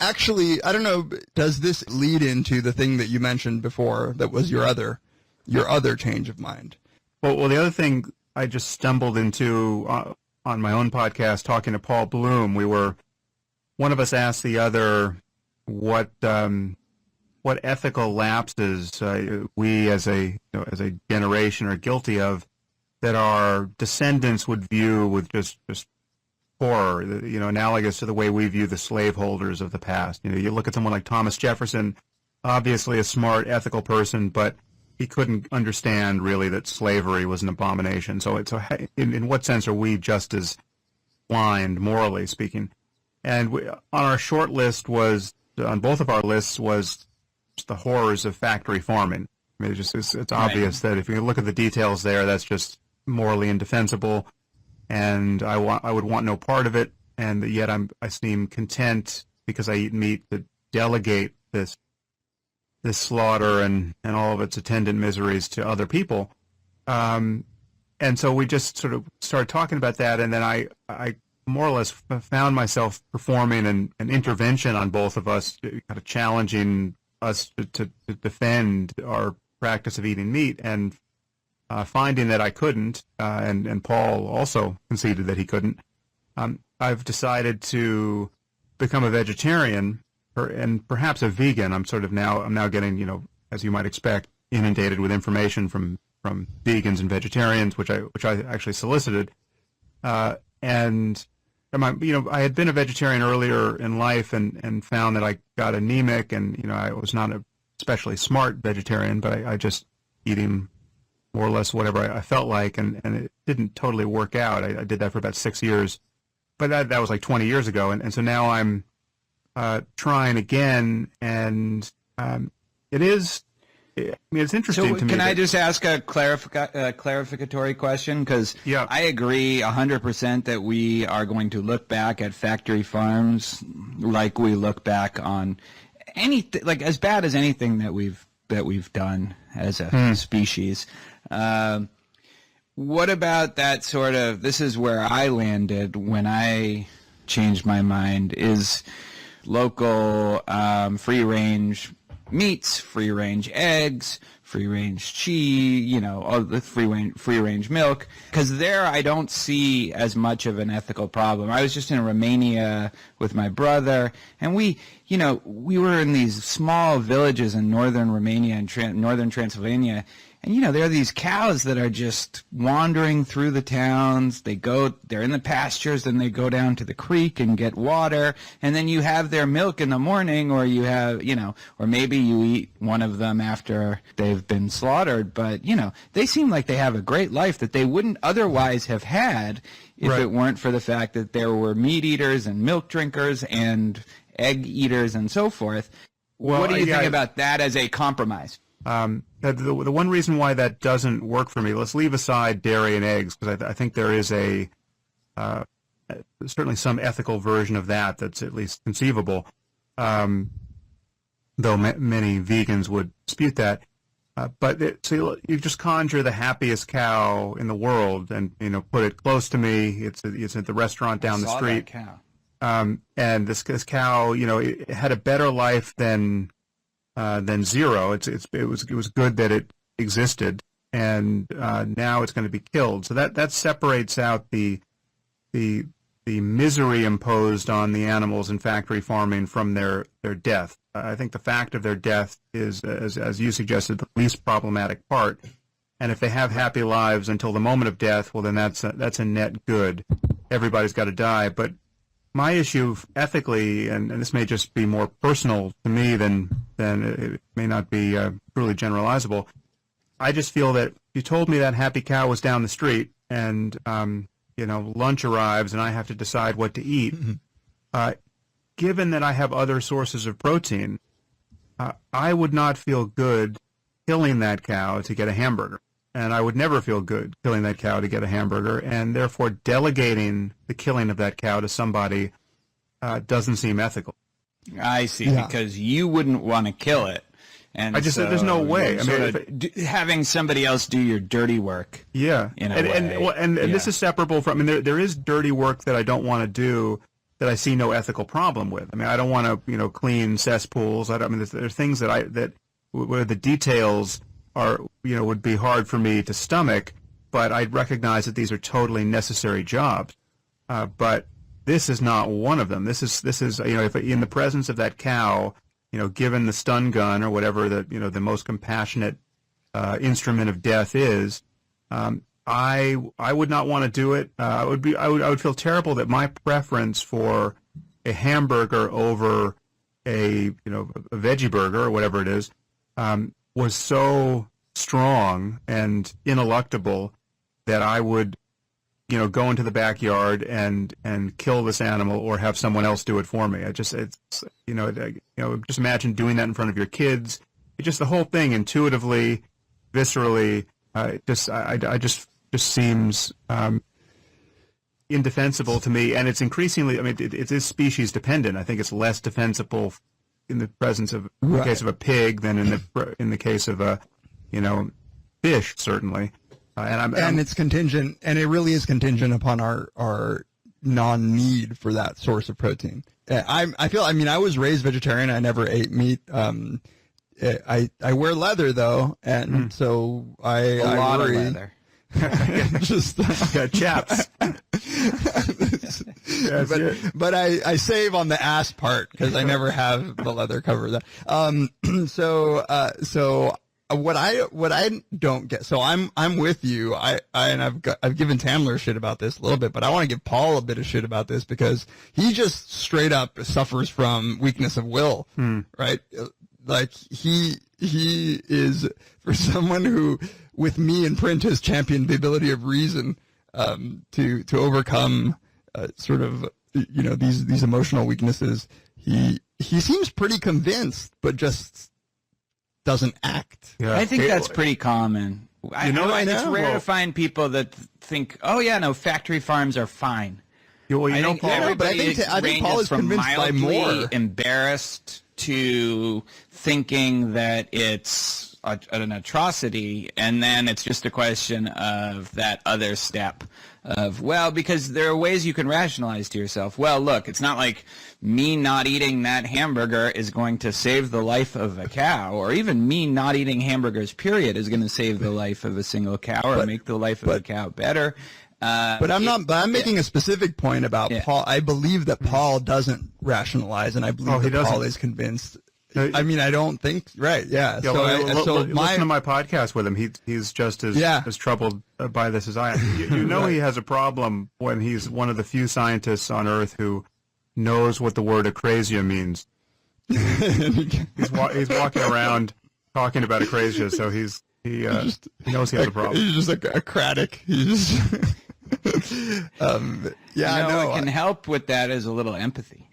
actually, I don't know, does this lead into the thing that you mentioned before that was your other change of mind? Well, the other thing I just stumbled into on my own podcast talking to Paul Bloom, one of us asked the other what ethical lapses we as a generation are guilty of that our descendants would view with just horror, analogous to the way we view the slaveholders of the past. You look at someone like Thomas Jefferson, obviously a smart, ethical person, but he couldn't understand really that slavery was an abomination. So in what sense are we just as blind, morally speaking? And on our short list on both of our lists was the horrors of factory farming. I mean, it's obvious that if you look at the details there, that's just morally indefensible, and I would want no part of it. And yet I seem content because I eat meat to delegate this slaughter and all of its attendant miseries to other people. And so we just sort of started talking about that, and then I more or less found myself performing an intervention on both of us, kind of challenging us to defend our practice of eating meat, and finding that I couldn't, and Paul also conceded that he couldn't. I've decided to become a vegetarian and perhaps a vegan. I'm now getting, as you might expect, inundated with information from vegans and vegetarians, which I actually solicited. And I had been a vegetarian earlier in life and found that I got anemic, and I was not a especially smart vegetarian, but I just eating more or less whatever I felt like, and it didn't totally work out. I did that for about 6 years, but that was like 20 years ago, and so now I'm trying again, and it is. I mean, it's interesting to me. Can I just ask a clarificatory question? Because I agree 100% that we are going to look back at factory farms like we look back on anything, like as bad as anything that we've done as a species. What about that sort of? This is where I landed when I changed my mind. Is local free-range meats, free-range eggs, free-range cheese, all the free-range milk. Because there I don't see as much of an ethical problem. I was just in Romania with my brother, and we were in these small villages in northern Romania and northern Transylvania. And, there are these cows that are just wandering through the towns. They're in the pastures, then they go down to the creek and get water. And then you have their milk in the morning, or you have, or maybe you eat one of them after they've been slaughtered. But, they seem like they have a great life that they wouldn't otherwise have had if it weren't for the fact that there were meat eaters and milk drinkers and egg eaters and so forth. Well, what do you think about that as a compromise? The one reason why that doesn't work for me, let's leave aside dairy and eggs, because I think there is certainly some ethical version of that's at least conceivable, though many vegans would dispute that. So you just conjure the happiest cow in the world and, put it close to me. It's at the restaurant down the street. That cow. And this cow, it had a better life than zero. It was good that it existed, and now it's going to be killed. So that separates out the misery imposed on the animals in factory farming from their death. I think the fact of their death is, as you suggested, the least problematic part. And if they have happy lives until the moment of death, well, then that's a net good. Everybody's got to die, but my issue ethically, and this may just be more personal to me than it may not be truly generalizable, I just feel that if you told me that happy cow was down the street and, lunch arrives and I have to decide what to eat, given that I have other sources of protein, I would not feel good killing that cow to get a hamburger. And I would never feel good killing that cow to get a hamburger, and therefore delegating the killing of that cow to somebody doesn't seem ethical. I see, because you wouldn't want to kill it. And there's no way. Having somebody else do your dirty work. Yeah, and this is separable from. There is dirty work that I don't want to do, that I see no ethical problem with. I mean, I don't want to, clean cesspools. I mean, there's things where the details are, would be hard for me to stomach, but I recognize that these are totally necessary jobs. But this is not one of them. This is, if in the presence of that cow, given the stun gun or whatever the most compassionate instrument of death is, I would not want to do it. I would feel terrible that my preference for a hamburger over a veggie burger or whatever it is was so strong and ineluctable that I would go into the backyard and kill this animal or have someone else do it for me. Just imagine doing that in front of your kids. Just the whole thing intuitively, viscerally, just seems indefensible to me, and it's increasingly. I mean, it is species dependent. I think it's less defensible in the presence of in the case of a pig than in the case of a fish, certainly. And it's contingent, and it really is contingent upon our non-need for that source of protein. I was raised vegetarian. I never ate meat. I wear leather though, and so I lot worry. of leather. Just chaps. but I save on the ass part because I never have the leather cover that. So what I don't get. So I'm with you. I've given Tamler shit about this a little bit, but I want to give Paul a bit of shit about this because he just straight up suffers from weakness of will, right? Like he is, for someone who with me in print has championed the ability of reason to overcome sort of these emotional weaknesses. He seems pretty convinced, but just doesn't act. Yeah. I think that's pretty common. It's rare to find people that think, oh yeah, no, factory farms are fine. Paul, I think Paul is convinced by more. Embarrassed to thinking that it's an atrocity, and then it's just a question of that other step of, well, because there are ways you can rationalize to yourself, well, look, it's not like me not eating that hamburger is going to save the life of a cow, or even me not eating hamburgers, period, is going to save the life of a single cow or make the life of a cow better. But I'm making a specific point about Paul. I believe that Paul doesn't rationalize, and I believe that Paul is convinced. I mean, I don't think Yeah. Listen to my podcast with him. He's just as troubled by this as I am. He has a problem when he's one of the few scientists on Earth who knows what the word acrasia means. He's walking around talking about acrasia, so he knows he has a problem. He's just a craddock. He's just. What can help with that is a little empathy.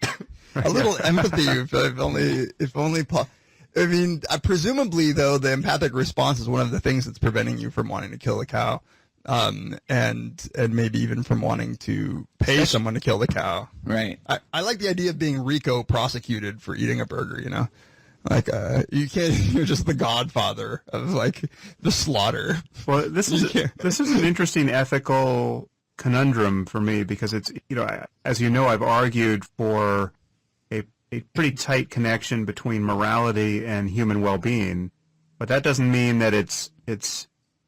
A little empathy, if only Paul. I mean, presumably though, the empathic response is one of the things that's preventing you from wanting to kill a cow, and maybe even from wanting to pay someone to kill the cow. Right. I like the idea of being RICO prosecuted for eating a burger. Like you can't. You're just the godfather of like the slaughter. Well, this is an interesting ethical conundrum for me because it's as you know, I've argued for a pretty tight connection between morality and human well-being, but that doesn't mean that it's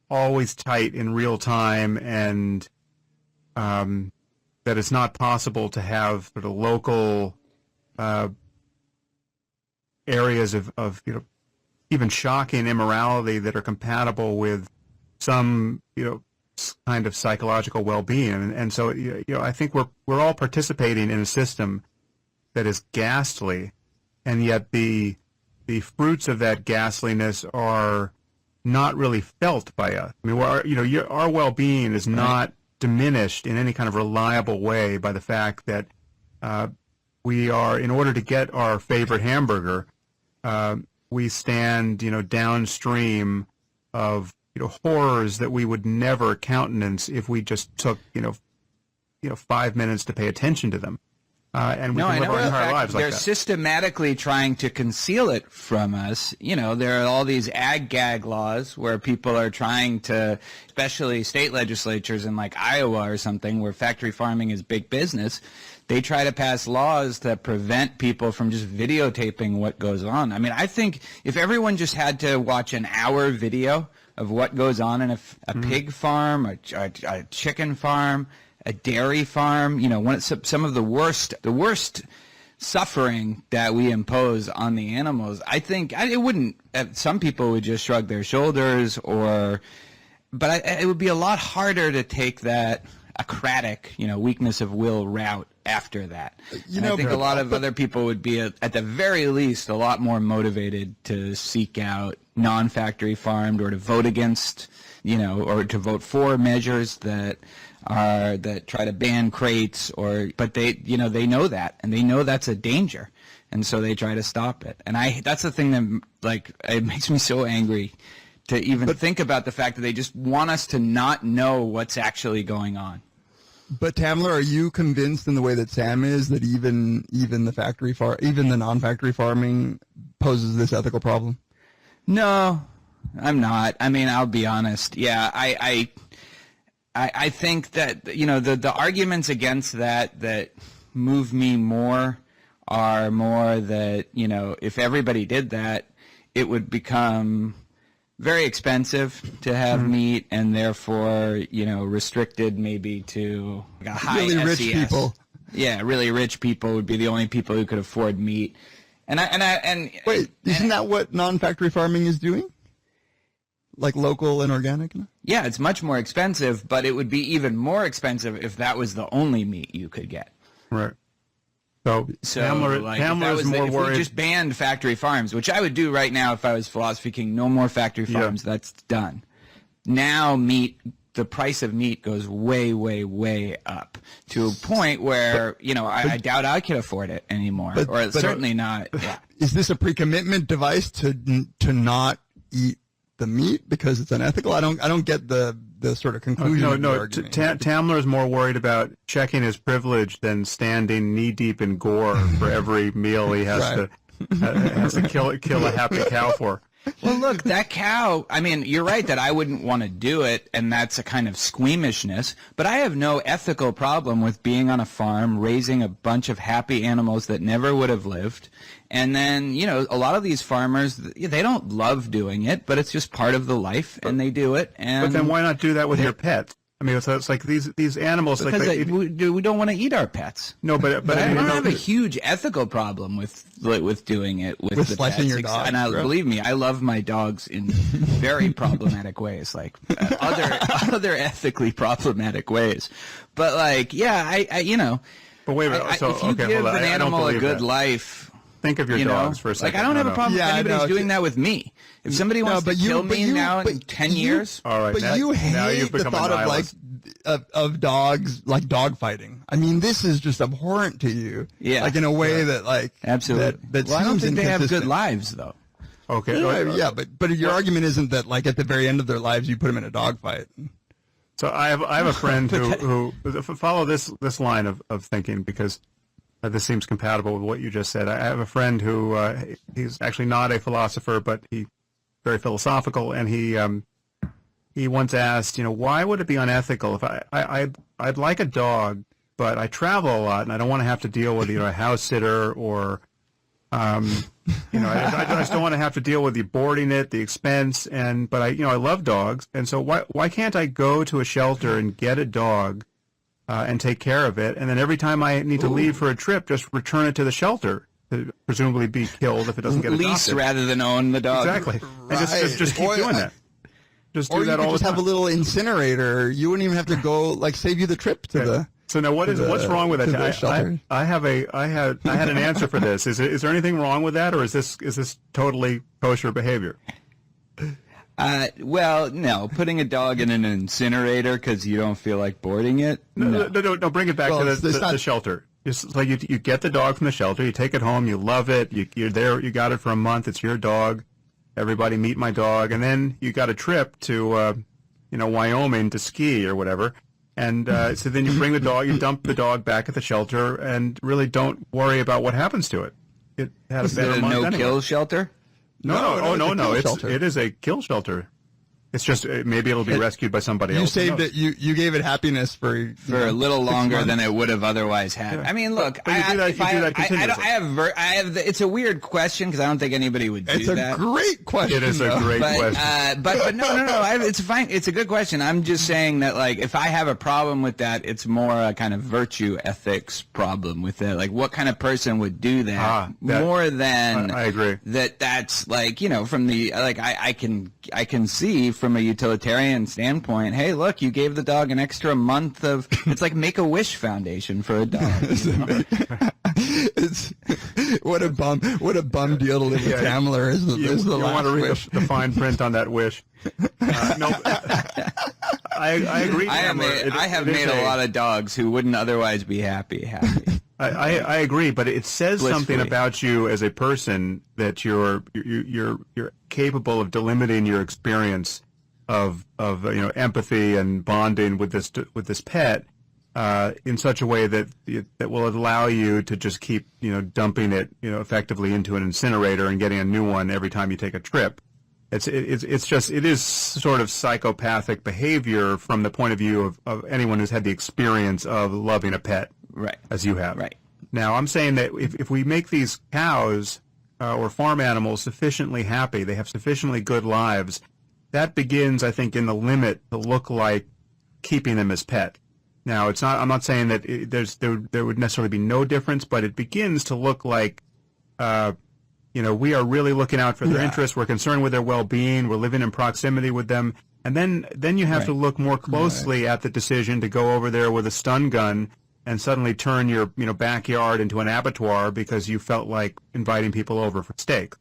always tight in real time, and that it's not possible to have sort of local areas of even shocking immorality that are compatible with some kind of psychological well-being, and so I think we're all participating in a system that is ghastly, and yet the fruits of that ghastliness are not really felt by us. I mean, our well-being is not diminished in any kind of reliable way by the fact that we are, in order to get our favorite hamburger, we stand downstream of horrors that we would never countenance if we just took 5 minutes to pay attention to them. and we No, can I live know. our In entire fact, lives like they're that. systematically trying to conceal it from us. You know, there are all these ag-gag laws where people are trying to, especially state legislatures in like Iowa or something, where factory farming is big business. They try to pass laws that prevent people from just videotaping what goes on. I mean, I think if everyone just had to watch an hour video of what goes on in a pig farm, a chicken farm, a dairy farm, you know, some of the worst suffering that we impose on the animals, I think it wouldn't. Some people would just shrug their shoulders, but it would be a lot harder to take that acratic, you know, weakness of will route after that. I think a lot of other people would be, at the very least, a lot more motivated to seek out non-factory farmed or to vote against, you know, or to vote for measures that try to ban crates, but they know that, and they know that's a danger, and so they try to stop it. And that's the thing that, like, it makes me so angry to even think about the fact that they just want us to not know what's actually going on. But Tamler, are you convinced in the way that Sam is that even the non-factory farming poses this ethical problem? No, I'm not. I mean, I'll be honest. Yeah, I think that, you know, the arguments against that move me more are more that, you know, if everybody did that, it would become very expensive to have meat, and therefore, you know, restricted maybe to like a high really rich SES. people. Yeah, really rich people would be the only people who could afford meat. Wait, isn't that what non-factory farming is doing? Like local and organic? Yeah, it's much more expensive, but it would be even more expensive if that was the only meat you could get. Right. So Tamler is more if worried. we just banned factory farms, which I would do right now if I was Philosophy King. No more factory farms. Yeah. That's done. Now the price of meat goes way, way, way up to a point where, you know, I doubt I could afford it anymore, or certainly not. Yeah. Is this a pre-commitment device to not eat the meat because it's unethical? I don't get the sort of conclusion. No. Tamler is more worried about checking his privilege than standing knee deep in gore for every meal he has to kill a happy cow for. Well, look, that cow, I mean, you're right that I wouldn't want to do it, and that's a kind of squeamishness, but I have no ethical problem with being on a farm, raising a bunch of happy animals that never would have lived, and then, you know, a lot of these farmers, they don't love doing it, but it's just part of the life, and they do it. But then why not do that with your pets? I mean, so it's like these animals. Because we don't want to eat our pets. No, but I don't have a huge ethical problem with doing it with the slicing pets. your dog. And believe me, I love my dogs in very problematic ways, like other ethically problematic ways. But like, yeah, I you know. But wait a minute. If you give an animal a good life. Think of your dogs for a second. Like, I don't have a problem with anybody doing that with me. If somebody wants to kill me now in 10 years. All right, but you hate the thought of dogs, like dog fighting. I mean, this is just abhorrent to you. Yeah. Like in a way that, like, absolutely. That I don't think they have inconsistent. good lives, though. Okay. Yeah, but your argument isn't that, like, at the very end of their lives you put them in a dog fight. So I have a friend who follow this line of thinking, because this seems compatible with what you just said. I have a friend who he's actually not a philosopher, but he's very philosophical, and he once asked, you know, why would it be unethical if I'd like a dog, but I travel a lot and I don't want to have to deal with, you know, a house sitter or you know, I just don't want to have to deal with you boarding it, the expense, but I love dogs, and so why can't I go to a shelter and get a dog and take care of it, and then every time I need to leave for a trip, just return it to the shelter to presumably be killed if it doesn't get adopted. Lease rather than own the dog. Exactly. Right. And just keep doing that. Just do that all the time. Or you could just have a little incinerator. You wouldn't even have to go, like, save you the trip to the. So now, what's wrong with that? I had an answer for this. Is there anything wrong with that, or is this totally kosher behavior? Well, no. Putting a dog in an incinerator because you don't feel like boarding it. No. Bring it back to the shelter. It's like you get the dog from the shelter, you take it home, you love it, you're there, you got it for a month, it's your dog. Everybody meet my dog, and then you got a trip to Wyoming to ski or whatever. And so then you bring the dog, you dump the dog back at the shelter, and really don't worry about what happens to it. It had a Is better it a month anyway. no-kill shelter? No. It is a kill shelter. It's just maybe it'll be rescued by somebody else. You saved it. You gave it happiness for a little longer than it would have otherwise had. Yeah. I mean, look, But you do that continuously. it's a weird question because I don't think anybody would do that. It's a great question. It is a great question. But no. It's fine. It's a good question. I'm just saying that, like, if I have a problem with that, it's more a kind of virtue ethics problem with it. Like, what kind of person would do that more than I agree. That's like, from the I can see from a utilitarian standpoint, hey, look, you gave the dog an extra month of. It's like Make-A-Wish Foundation for a dog. It's what a bum deal to live with Tamler is the You last want to read wish. the fine print on that wish. No, I agree. I have made a lot of dogs who wouldn't otherwise be happy. I agree, but it says something Blissfully. about you as a person that you're capable of delimiting your experience of empathy and bonding with this pet in such a way that will allow you to just keep dumping it effectively into an incinerator and getting a new one every time you take a trip. It is sort of psychopathic behavior from the point of view of anyone who's had the experience of loving a pet, Right. as you have. Right. Now, I'm saying that if we make these cows or farm animals sufficiently happy, they have sufficiently good lives, that begins, I think, in the limit to look like keeping them as pet. Now, it's not. I'm not saying that there would necessarily be no difference, but it begins to look like, we are really looking out for their interests. We're concerned with their well-being. We're living in proximity with them, and then you have to look more closely at the decision to go over there with a stun gun and suddenly turn your backyard into an abattoir because you felt like inviting people over for steak.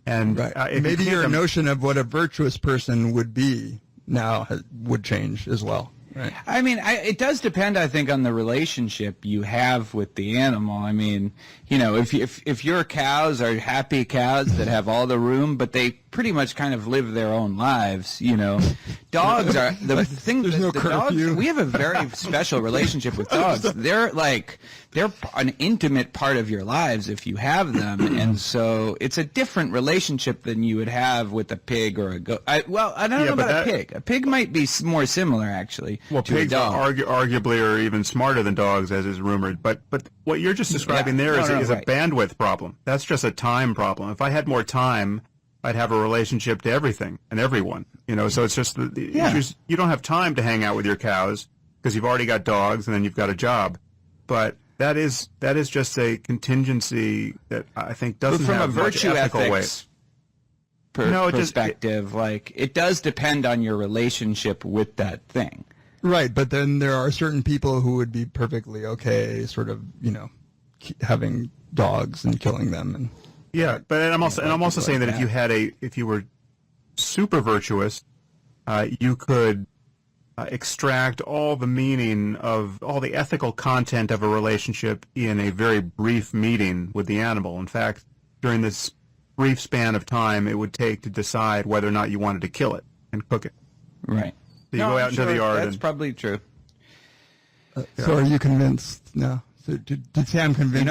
And Maybe your notion of what a virtuous person would be now would change as well. Right. I mean, it does depend, I think, on the relationship you have with the animal. I mean, if your cows are happy cows that have all the room, but they pretty much kind of live their own lives, dogs are the thing. There's no the curfew. dogs, we have a very special relationship with dogs. They're an intimate part of your lives if you have them, and so it's a different relationship than you would have with a pig or a goat. I don't know about a pig. A pig might be more similar, actually. Well, to pigs a dog. arguably are even smarter than dogs, as is rumored. But what you're just describing is a bandwidth problem. That's just a time problem. If I had more time, I'd have a relationship to everything and everyone. So it's just the issues. You don't have time to hang out with your cows because you've already got dogs and then you've got a job. But that is just a contingency that I think doesn't from have a virtue much ethical ethics weight. Perspective, it does depend on your relationship with that thing. Right, but then there are certain people who would be perfectly okay, sort of, having dogs and killing them, and but I'm also saying that if you were super virtuous, you could extract all the meaning of all the ethical content of a relationship in a very brief meeting with the animal. In fact, during this brief span of time it would take to decide whether or not you wanted to kill it and cook it. Right. So you go out into the yard. That's probably true. So are you convinced? No. So did Sam convince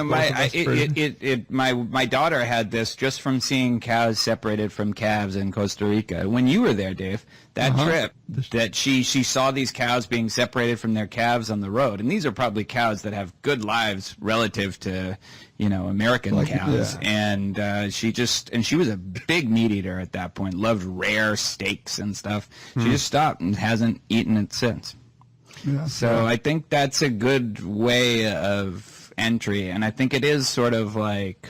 my daughter had this just from seeing cows separated from calves in Costa Rica. When you were there, Dave, that trip, that she saw these cows being separated from their calves on the road, and these are probably cows that have good lives relative to American cows, and she was a big meat eater at that point, loved rare steaks and stuff. She just stopped and hasn't eaten it since. So I think that's a good way of entry, and I think it is sort of like,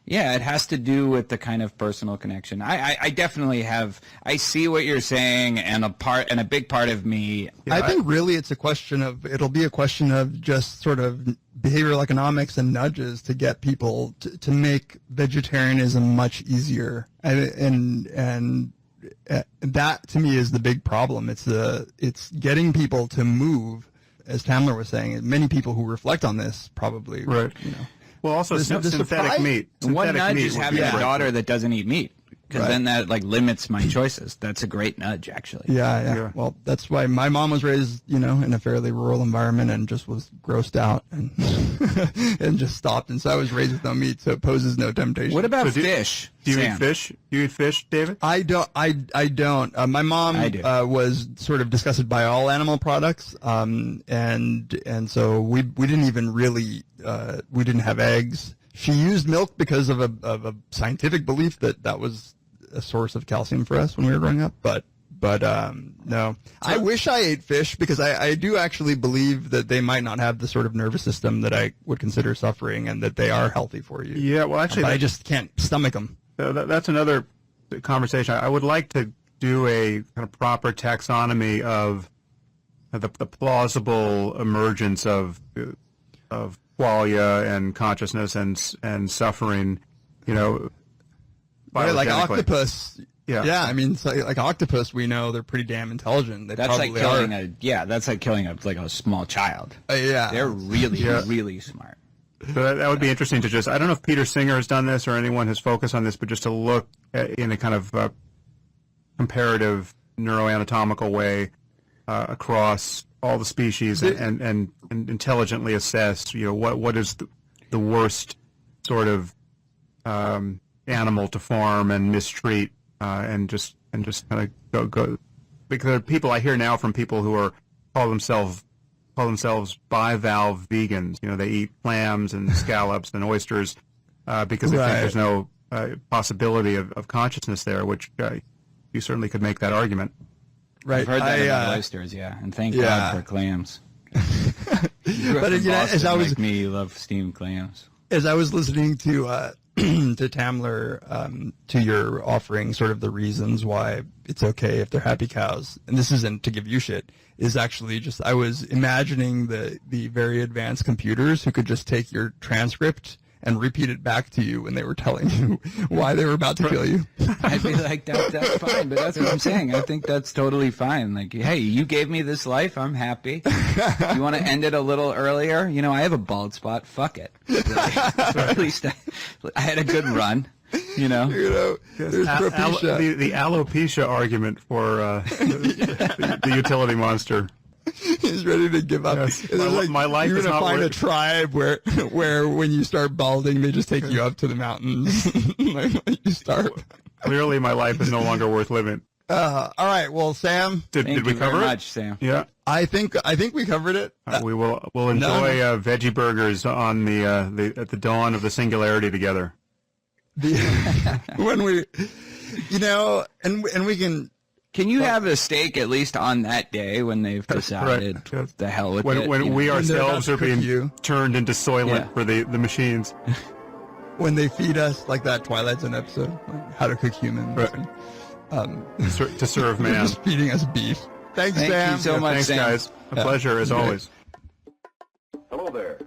it has to do with the kind of personal connection. I definitely have. I see what you're saying, and a big part of me. I think really it'll be a question of just sort of behavioral economics and nudges to get people to make vegetarianism much easier, and that to me is the big problem. It's getting people to move, as Tamler was saying. Many people who reflect on this probably, right. Well, also synthetic meat. One nudge is having a daughter that doesn't eat meat. because Right. then that like limits my choices. That's a great nudge, actually. Yeah. Well, that's why my mom was raised, in a fairly rural environment and just was grossed out and and just stopped. And so I was raised with no meat, so it poses no temptation. What about So fish? Do you Sam? eat fish? Do you eat fish, David? I don't. I don't. My mom I do. was sort of disgusted by all animal products, and so we didn't even really we didn't have eggs. She used milk because of a scientific belief that was a source of calcium for us when we were growing up. But no, I wish I ate fish because I do actually believe that they might not have the sort of nervous system that I would consider suffering, and that they are healthy for you. Yeah, well, actually, But I just can't stomach them. that's another conversation. I would like to do a kind of proper taxonomy of the plausible emergence of qualia and consciousness and suffering. Right, like biogenically. octopus. Yeah. I mean, so, like octopus, we know they're pretty damn intelligent. They That's probably like killing are. that's like killing a small child. Yeah. They're really, Yeah. really smart. So that would be interesting to just, I don't know if Peter Singer has done this or anyone has focused on this, but just to look in a kind of comparative neuroanatomical way across all the species and intelligently assess, what is the worst sort of animal to farm and mistreat and just kind of go because there are people I hear now from people who call themselves bivalve vegans. They eat clams and scallops and oysters because they think Right. there's no possibility of consciousness there, which you certainly could make that argument. Right. I've heard that about oysters, and thank Yeah. God for clams. But From as Boston, I was like me, you love steamed clams. as I was listening to to Tamler, to your offering sort of the reasons why it's okay if they're happy cows, and this isn't to give you shit, is actually just I was imagining the very advanced computers who could just take your transcript and repeat it back to you when they were telling you why they were about to kill you. I'd be like, that's fine, but that's what I'm saying. I think that's totally fine. Like, hey, you gave me this life. I'm happy. You want to end it a little earlier? I have a bald spot. Fuck it. At least I had a good run. There's Propecia. The alopecia argument for the utility monster. He's ready to give up. Yes. It's like My life you're is gonna not find worth- a tribe where when you start balding, they just take you up to the mountains. Like, you start. Clearly, my life is no longer worth living. All right. Well, Sam, Did Thank we you cover very it? much, Sam. Yeah. I think we covered it. We'll enjoy veggie burgers on at the dawn of the singularity together. When we, and we can. Can you have a steak at least on that day when they've decided Yes. the hell with When it? we When they're ourselves are about to being cook you. turned into soylent Yeah. for the machines. When they feed us like that Twilight Zone episode, like How to Cook Humans. Right. To serve They're man. just feeding us beef. Thanks, Thank Sam. you so much, Thanks, Sam. guys. A pleasure as always. Hello there.